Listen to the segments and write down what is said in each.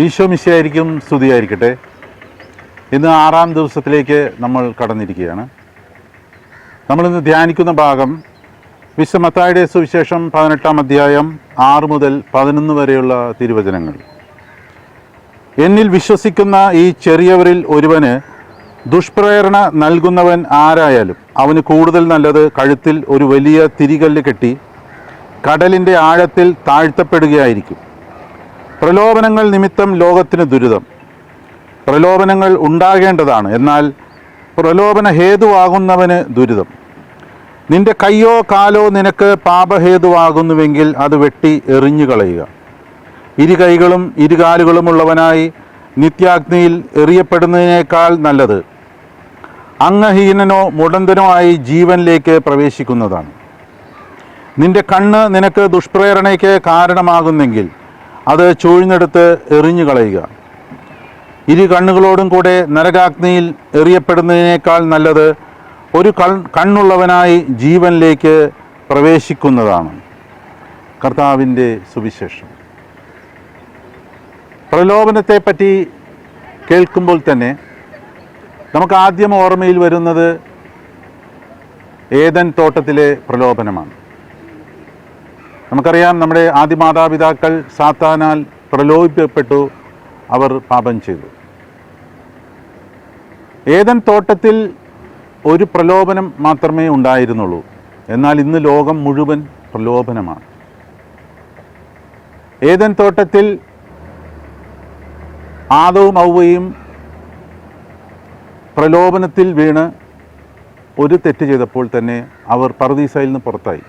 ഈശോ മിശിഹായിരിക്കും സ്തുതിയായിരിക്കട്ടെ. ഇന്ന് 6-ാം ദിവസത്തിലേക്ക് നമ്മൾ കടന്നിരിക്കുകയാണ്. നമ്മളിന്ന് ധ്യാനിക്കുന്ന ഭാഗം വിശുദ്ധ മത്തായിയുടെ സുവിശേഷം 18-ാം അധ്യായം 6 മുതൽ 11 വരെയുള്ള തിരുവചനങ്ങൾ. എന്നിൽ വിശ്വസിക്കുന്ന ഈ ചെറിയവരിൽ ഒരുവന് ദുഷ്പ്രേരണ നൽകുന്നവൻ ആരായാലും അവന് കൂടുതൽ നല്ലത് കഴുത്തിൽ ഒരു വലിയ തിരികല്ല് കെട്ടി കടലിൻ്റെ ആഴത്തിൽ താഴ്ത്തപ്പെടുകയായിരിക്കും. പ്രലോഭനങ്ങൾ നിമിത്തം ലോകത്തിന് ദുരിതം. പ്രലോഭനങ്ങൾ ഉണ്ടാകേണ്ടതാണ്, എന്നാൽ പ്രലോഭന ഹേതുവാകുന്നവന് ദുരിതം. നിന്റെ കയ്യോ കാലോ നിനക്ക് പാപഹേതുവാകുന്നുവെങ്കിൽ അത് വെട്ടി എറിഞ്ഞു കളയുക. ഇരു കൈകളും ഇരുകാലുകളും ഉള്ളവനായി നിത്യാഗ്നിയിൽ എറിയപ്പെടുന്നതിനേക്കാൾ നല്ലത് അംഗഹീനനോ മുടന്തനോ ആയി ജീവനിലേക്ക് പ്രവേശിക്കുന്നതാണ്. നിന്റെ കണ്ണ് നിനക്ക് ദുഷ്പ്രേരണയ്ക്ക് കാരണമാകുന്നെങ്കിൽ അത് ചൂഴ്ന്നെടുത്ത് എറിഞ്ഞു കളയുക. ഇരു കണ്ണുകളോടും കൂടെ നരകാഗ്നിയിൽ എറിയപ്പെടുന്നതിനേക്കാൾ നല്ലത് ഒരു കണ്ണുള്ളവനായി ജീവനിലേക്ക് പ്രവേശിക്കുന്നതാണ്. കർത്താവിൻ്റെ സുവിശേഷം. പ്രലോഭനത്തെപ്പറ്റി കേൾക്കുമ്പോൾ തന്നെ നമുക്ക് ആദ്യം ഓർമ്മയിൽ വരുന്നത് ഏദൻ തോട്ടത്തിലെ പ്രലോഭനമാണ്. നമുക്കറിയാം, നമ്മുടെ ആദിമാതാപിതാക്കൾ സാത്താനാൽ പ്രലോഭിക്കപ്പെട്ടു, അവർ പാപം ചെയ്തു. ഏദൻ തോട്ടത്തിൽ ഒരു പ്രലോഭനം മാത്രമേ ഉണ്ടായിരുന്നുള്ളൂ, എന്നാൽ ഇന്ന് ലോകം മുഴുവൻ പ്രലോഭനമാണ്. ഏദൻ തോട്ടത്തിൽ ആദവും ഹവ്വയും പ്രലോഭനത്തിൽ വീണ് ഒരു തെറ്റ് ചെയ്തപ്പോൾ തന്നെ അവർ പറുദീസയിൽ നിന്ന് പുറത്തായി.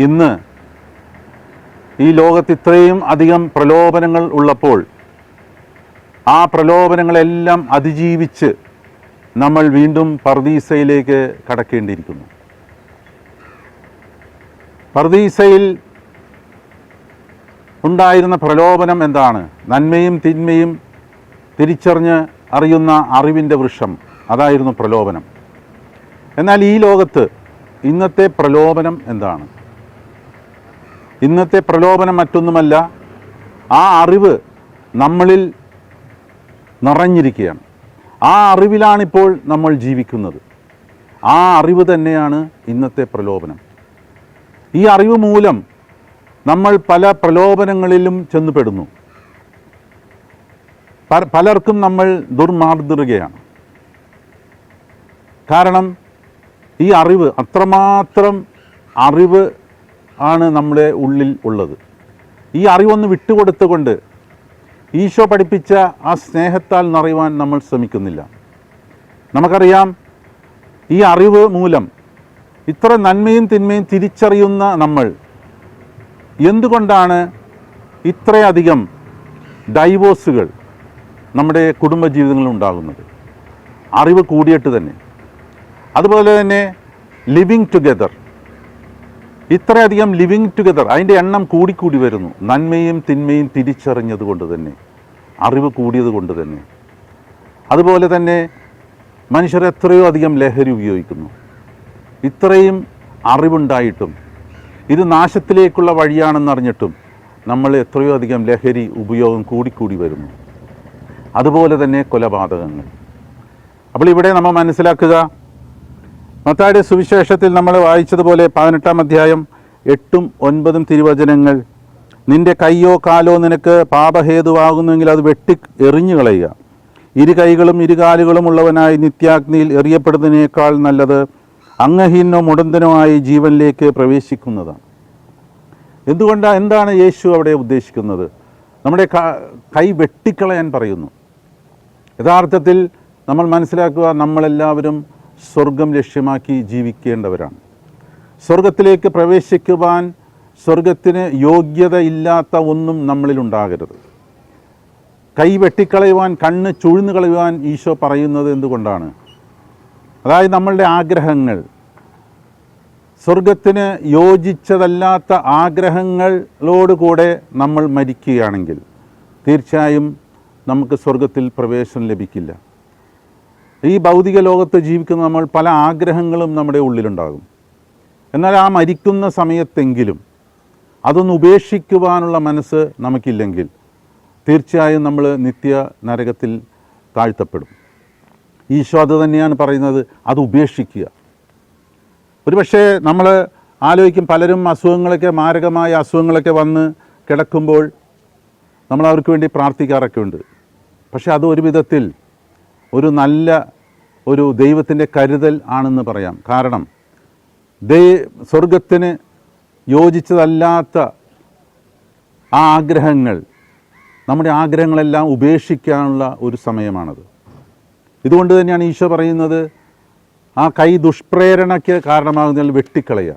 ഇന്ന് ഈ ലോകത്ത് ഇത്രയും അധികം പ്രലോഭനങ്ങൾ ഉള്ളപ്പോൾ ആ പ്രലോഭനങ്ങളെല്ലാം അതിജീവിച്ച് നമ്മൾ വീണ്ടും പറുദീസയിലേക്ക് കടക്കേണ്ടിയിരിക്കുന്നു. പറുദീസയിൽ ഉണ്ടായിരുന്ന പ്രലോഭനം എന്താണ്? നന്മയും തിന്മയും തിരിച്ചറിഞ്ഞ് അറിയുന്ന അറിവിൻ്റെ വൃക്ഷം, അതായിരുന്നു പ്രലോഭനം. എന്നാൽ ഈ ലോകത്ത് ഇന്നത്തെ പ്രലോഭനം എന്താണ്? ഇന്നത്തെ പ്രലോഭനം മറ്റൊന്നുമല്ല, ആ അറിവ് നമ്മളിൽ നിറഞ്ഞിരിക്കുകയാണ്. ആ അറിവിലാണിപ്പോൾ നമ്മൾ ജീവിക്കുന്നത്. ആ അറിവ് തന്നെയാണ് ഇന്നത്തെ പ്രലോഭനം. ഈ അറിവ് മൂലം നമ്മൾ പല പ്രലോഭനങ്ങളിലും ചെന്നുപെടുന്നു. പലർക്കും നമ്മൾ ദുർമാർഗികയാണ്. കാരണം ഈ അറിവ്, അത്രമാത്രം അറിവ് ആണ് നമ്മുടെ ഉള്ളിൽ ഉള്ളത്. ഈ അറിവൊന്ന് വിട്ടുകൊടുത്തുകൊണ്ട് ഈശോ പഠിപ്പിച്ച ആ സ്നേഹത്താൽ നിറയുവാൻ നമ്മൾ ശ്രമിക്കുന്നില്ല. നമുക്കറിയാം, ഈ അറിവ് മൂലം ഇത്ര നന്മയും തിന്മയും തിരിച്ചറിയുന്ന നമ്മൾ എന്തുകൊണ്ടാണ് ഇത്രയധികം ഡൈവോഴ്സുകൾ നമ്മുടെ കുടുംബജീവിതങ്ങളിൽ ഉണ്ടാകുന്നത്? അറിവ് കൂടിയിട്ട് തന്നെ. അതുപോലെ തന്നെ ലിവിങ് ടുഗെദർ, ഇത്രയധികം ലിവിങ് ടുഗെദർ, അതിൻ്റെ എണ്ണം കൂടിക്കൂടി വരുന്നു. നന്മയും തിന്മയും തിരിച്ചറിഞ്ഞത് കൊണ്ട് തന്നെ, അറിവ് കൂടിയത് കൊണ്ട് തന്നെ. അതുപോലെ തന്നെ മനുഷ്യർ എത്രയോ അധികം ലഹരി ഉപയോഗിക്കുന്നു. ഇത്രയും അറിവുണ്ടായിട്ടും ഇത് നാശത്തിലേക്കുള്ള വഴിയാണെന്നറിഞ്ഞിട്ടും നമ്മൾ എത്രയോ അധികം ലഹരി ഉപയോഗം കൂടിക്കൂടി വരുന്നു. അതുപോലെ തന്നെ കൊലപാതകങ്ങൾ. അപ്പോൾ ഇവിടെ നമ്മൾ മനസ്സിലാക്കുക, മത്തായിയുടെ സുവിശേഷത്തിൽ നമ്മൾ വായിച്ചതുപോലെ 18-ാം അധ്യായം 8ഉം 9ഉം തിരുവചനങ്ങൾ, നിന്റെ കയ്യോ കാലോ നിനക്ക് പാപഹേതുവാകുന്നുവെങ്കിൽ അത് വെട്ടി എറിഞ്ഞു കളയുക. ഇരു കൈകളും ഇരുകാലുകളും ഉള്ളവനായി നിത്യാഗ്നിയിൽ എറിയപ്പെടുന്നതിനേക്കാൾ നല്ലത് അംഗഹീനോ മുടന്തനോ ആയി ജീവനിലേക്ക് പ്രവേശിക്കുന്നതാണ്. എന്താണ് യേശു അവിടെ ഉദ്ദേശിക്കുന്നത്? നമ്മുടെ കൈ വെട്ടിക്കളയാൻ പറയുന്നു. യഥാർത്ഥത്തിൽ നമ്മൾ മനസ്സിലാക്കുക, നമ്മളെല്ലാവരും സ്വർഗം ലക്ഷ്യമാക്കി ജീവിക്കേണ്ടവരാണ്. സ്വർഗത്തിലേക്ക് പ്രവേശിക്കുവാൻ സ്വർഗത്തിന് യോഗ്യതയില്ലാത്ത ഒന്നും നമ്മളിലുണ്ടാകരുത്. കൈ വെട്ടിക്കളയുവാൻ, കണ്ണ് ചുഴ്ന്നു കളയുവാൻ ഈശോ പറയുന്നത് എന്തുകൊണ്ടാണ്? അതായത് നമ്മളുടെ ആഗ്രഹങ്ങൾ, സ്വർഗത്തിന് യോജിച്ചതല്ലാത്ത ആഗ്രഹങ്ങളോടുകൂടെ നമ്മൾ മരിക്കുകയാണെങ്കിൽ തീർച്ചയായും നമുക്ക് സ്വർഗത്തിൽ പ്രവേശനം ലഭിക്കില്ല. ഈ ഭൗതിക ലോകത്ത് ജീവിക്കുന്ന നമ്മൾ പല ആഗ്രഹങ്ങളും നമ്മുടെ ഉള്ളിലുണ്ടാകും. എന്നാൽ ആ മരിക്കുന്ന സമയത്തെങ്കിലും അതൊന്ന് ഉപേക്ഷിക്കുവാനുള്ള മനസ്സ് നമുക്കില്ലെങ്കിൽ തീർച്ചയായും നമ്മൾ നിത്യ നരകത്തിൽ താഴ്ത്തപ്പെടും. ഈശോ അത് തന്നെയാണ് പറയുന്നത്, അത് ഉപേക്ഷിക്കുക. ഒരു പക്ഷേ നമ്മൾ ആലോചിക്കും, പലരും അസുഖങ്ങളൊക്കെ, മാരകമായ അസുഖങ്ങളൊക്കെ വന്ന് കിടക്കുമ്പോൾ നമ്മൾ അവർക്ക് വേണ്ടി പ്രാർത്ഥിക്കാറൊക്കെ ഉണ്ട്. പക്ഷേ അത് ഒരു വിധത്തിൽ ഒരു ദൈവത്തിൻ്റെ കരുതൽ ആണെന്ന് പറയാം. കാരണം സ്വർഗത്തിന് യോജിച്ചതല്ലാത്ത ആ ആഗ്രഹങ്ങൾ, നമ്മുടെ ആഗ്രഹങ്ങളെല്ലാം ഉപേക്ഷിക്കാനുള്ള ഒരു സമയമാണത്. ഇതുകൊണ്ട് തന്നെയാണ് ഈശോ പറയുന്നത്, ആ കൈ ദുഷ്പ്രേരണയ്ക്ക് കാരണമാകുന്നതിൽ വെട്ടിക്കളയുക,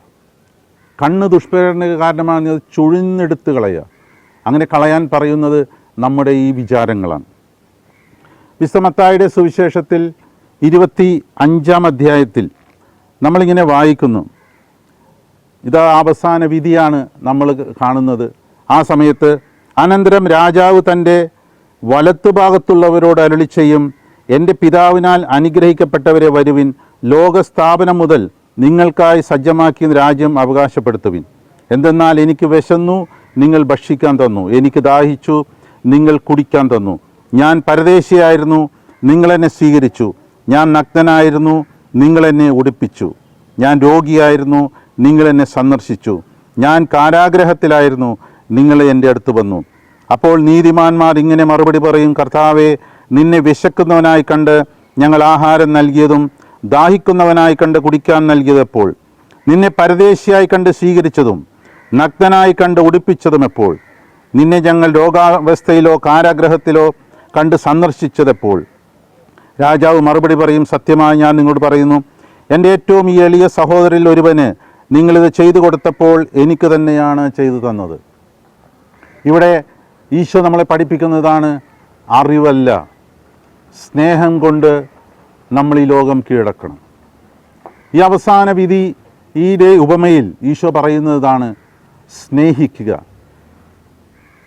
കണ്ണ് ദുഷ്പ്രേരണയ്ക്ക് കാരണമാകുന്നത് ചുഴിഞ്ഞെടുത്ത് കളയുക. അങ്ങനെ കളയാൻ പറയുന്നത് നമ്മുടെ ഈ വിചാരങ്ങളാണ്. വിശുദ്ധ മത്തായിയുടെ സുവിശേഷത്തിൽ 25-ാം അധ്യായത്തിൽ നമ്മളിങ്ങനെ വായിക്കുന്നു. ഇതാ അവസാന വിധിയാണ് നമ്മൾ കാണുന്നത്. ആ സമയത്ത് അനന്തരം രാജാവ് തൻ്റെ വലത്തുഭാഗത്തുള്ളവരോട് അരുളി ചെയ്യും, എൻ്റെ പിതാവിനാൽ അനുഗ്രഹിക്കപ്പെട്ടവരെ വരുവിൻ, ലോകസ്ഥാപനം മുതൽ നിങ്ങൾക്കായി സജ്ജമാക്കിയ രാജ്യം അവകാശപ്പെടുത്തുവിൻ. എന്തെന്നാൽ എനിക്ക് വിശന്നു, നിങ്ങൾ ഭക്ഷിക്കാൻ തന്നു, എനിക്ക് ദാഹിച്ചു, നിങ്ങൾ കുടിക്കാൻ തന്നു. ഞാൻ പരദേശിയായിരുന്നു, നിങ്ങളെന്നെ സ്വീകരിച്ചു. ഞാൻ നഗ്നനായിരുന്നു, നിങ്ങളെന്നെ ഉടുപ്പിച്ചു. ഞാൻ രോഗിയായിരുന്നു, നിങ്ങളെന്നെ സന്ദർശിച്ചു. ഞാൻ കാരാഗ്രഹത്തിലായിരുന്നു, നിങ്ങൾ എൻ്റെ അടുത്ത് വന്നു. അപ്പോൾ നീതിമാന്മാർ ഇങ്ങനെ മറുപടി പറയും, കർത്താവേ, നിന്നെ വിശക്കുന്നവനായി കണ്ട് ഞങ്ങൾ ആഹാരം നൽകിയതും ദാഹിക്കുന്നവനായി കണ്ട് കുടിക്കാൻ നൽകിയതെപ്പോൾ? നിന്നെ പരദേശിയായി കണ്ട് സ്വീകരിച്ചതും നഗ്നനായി കണ്ട് ഉടുപ്പിച്ചതും എപ്പോൾ? നിന്നെ ഞങ്ങൾ രോഗാവസ്ഥയിലോ കാരാഗ്രഹത്തിലോ കണ്ട് സന്ദർശിച്ചതെപ്പോൾ? രാജാവ് മറുപടി പറയും, സത്യമായി ഞാൻ നിങ്ങളോട് പറയുന്നു, എൻ്റെ ഏറ്റവും ഈ എളിയ സഹോദരിൽ ഒരുവന് നിങ്ങളിത് ചെയ്തു കൊടുത്തപ്പോൾ എനിക്ക് തന്നെയാണ് ചെയ്തു തന്നത്. ഇവിടെ ഈശോ നമ്മളെ പഠിപ്പിക്കുന്നതാണ്, അറിവല്ല, സ്നേഹം കൊണ്ട് നമ്മൾ ഈ ലോകം കീഴടക്കണം. ഈ അവസാന വിധി ഈ ഉപമയിൽ ഈശോ പറയുന്നതാണ്, സ്നേഹിക്കുക.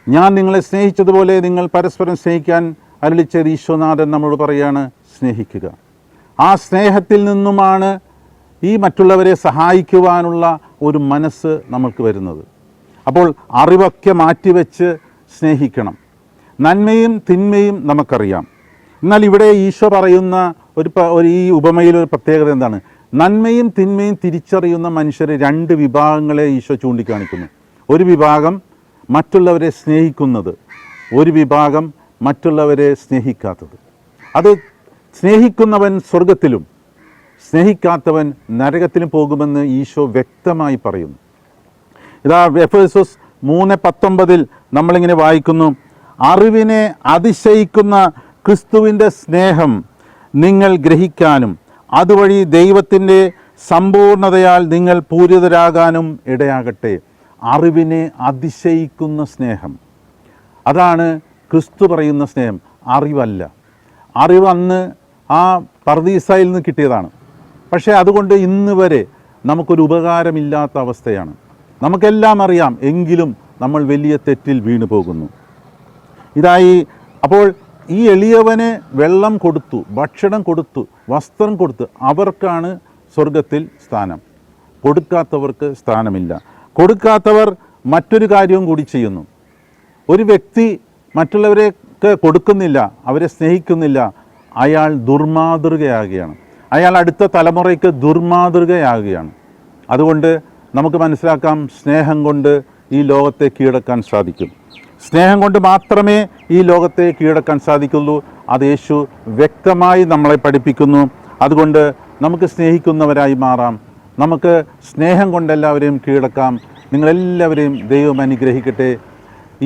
ഞാൻ നിങ്ങളെ സ്നേഹിച്ചതുപോലെ നിങ്ങൾ പരസ്പരം സ്നേഹിക്കാൻ അരുളിച്ചത് ഈശോനാഥൻ നമ്മളോട് പറയാണ്, സ്നേഹിക്കുക. ആ സ്നേഹത്തിൽ നിന്നുമാണ് ഈ മറ്റുള്ളവരെ സഹായിക്കുവാനുള്ള ഒരു മനസ്സ് നമ്മൾക്ക് വരുന്നത്. അപ്പോൾ അറിവൊക്കെ മാറ്റിവെച്ച് സ്നേഹിക്കണം. നന്മയും തിന്മയും നമുക്കറിയാം. എന്നാൽ ഇവിടെ ഈശോ പറയുന്ന ഈ ഉപമയിലൊരു പ്രത്യേകത എന്താണ്? നന്മയും തിന്മയും തിരിച്ചറിയുന്ന മനുഷ്യരെ രണ്ട് വിഭാഗങ്ങളെ ഈശോ ചൂണ്ടിക്കാണിക്കുന്നു. ഒരു വിഭാഗം മറ്റുള്ളവരെ സ്നേഹിക്കുന്നത്, ഒരു വിഭാഗം മറ്റുള്ളവരെ സ്നേഹിക്കാത്തത്. അത് സ്നേഹിക്കുന്നവൻ സ്വർഗത്തിലും സ്നേഹിക്കാത്തവൻ നരകത്തിലും പോകുമെന്ന് ഈശോ വ്യക്തമായി പറയുന്നു. ഇതാ എഫേസ്യോസ് 3:19 നമ്മളിങ്ങനെ വായിക്കുന്നു, അറിവിനെ അതിശയിക്കുന്ന ക്രിസ്തുവിൻ്റെ സ്നേഹം നിങ്ങൾ ഗ്രഹിക്കാനും അതുവഴി ദൈവത്തിൻ്റെ സമ്പൂർണതയാൽ നിങ്ങൾ പൂരിതരാകാനും ഇടയാകട്ടെ. അറിവിനെ അതിശയിക്കുന്ന സ്നേഹം, അതാണ് ക്രിസ്തു പറയുന്ന സ്നേഹം. അറിവല്ല. അറിവ് അന്ന് ആ പർദീസയിൽ നിന്ന് കിട്ടിയതാണ്. പക്ഷേ അതുകൊണ്ട് ഇന്ന് വരെ നമുക്കൊരു ഉപകാരമില്ലാത്ത അവസ്ഥയാണ്. നമുക്കെല്ലാം അറിയാം, എങ്കിലും നമ്മൾ വലിയ തെറ്റിൽ വീണു പോകുന്നു. അപ്പോൾ ഈ എളിയവന് വെള്ളം കൊടുത്തു, ഭക്ഷണം കൊടുത്തു, വസ്ത്രം കൊടുത്തു, അവർക്കാണ് സ്വർഗത്തിൽ സ്ഥാനം. കൊടുക്കാത്തവർക്ക് സ്ഥാനമില്ല. കൊടുക്കാത്തവർ മറ്റൊരു കാര്യവും കൂടി ചെയ്യുന്നു. ഒരു വ്യക്തി മറ്റുള്ളവരെയൊക്കെ കൊടുക്കുന്നില്ല, അവരെ സ്നേഹിക്കുന്നില്ല, അയാൾ ദുർമാതൃകയാകുകയാണ്. അയാൾ അടുത്ത തലമുറയ്ക്ക് ദുർമാതൃകയാകുകയാണ്. അതുകൊണ്ട് നമുക്ക് മനസ്സിലാക്കാം, സ്നേഹം കൊണ്ട് ഈ ലോകത്തെ കീഴടക്കാൻ സാധിക്കും. സ്നേഹം കൊണ്ട് മാത്രമേ ഈ ലോകത്തെ കീഴടക്കാൻ സാധിക്കുള്ളൂ. അത് യേശു വ്യക്തമായി നമ്മളെ പഠിപ്പിക്കുന്നു. അതുകൊണ്ട് നമുക്ക് സ്നേഹിക്കുന്നവരായി മാറാം. നമുക്ക് സ്നേഹം കൊണ്ട് എല്ലാവരെയും കീഴടക്കാം. നിങ്ങളെല്ലാവരെയും ദൈവം അനുഗ്രഹിക്കട്ടെ.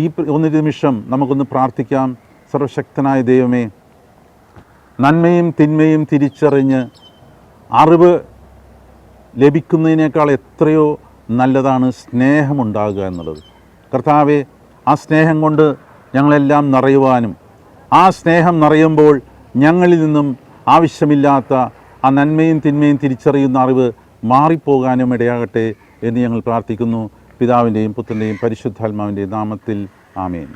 ഈ ഒരു നിമിഷം നമുക്കൊന്ന് പ്രാർത്ഥിക്കാം. സർവശക്തനായ ദൈവമേ, നന്മയും തിന്മയും തിരിച്ചറിഞ്ഞ് അറിവ് ലഭിക്കുന്നതിനേക്കാൾ എത്രയോ നല്ലതാണ് സ്നേഹമുണ്ടാകുക എന്നുള്ളത്. കർത്താവെ, ആ സ്നേഹം കൊണ്ട് ഞങ്ങളെല്ലാം നിറയുവാനും ആ സ്നേഹം നിറയുമ്പോൾ ഞങ്ങളിൽ നിന്നും ആവശ്യമില്ലാത്ത ആ നന്മയും തിന്മയും തിരിച്ചറിയുന്ന അറിവ് മാറിപ്പോകാനും ഇടയാകട്ടെ എന്ന് ഞങ്ങൾ പ്രാർത്ഥിക്കുന്നു. പിതാവിൻ്റെയും പുത്രൻ്റെയും പരിശുദ്ധാത്മാവിൻ്റെയും നാമത്തിൽ ആമേൻ.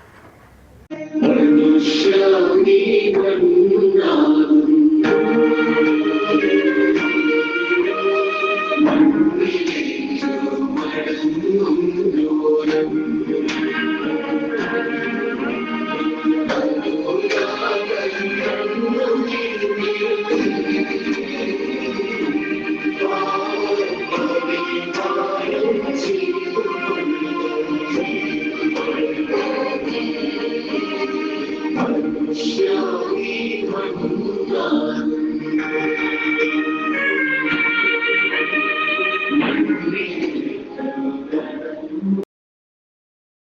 മണ്ണാൻ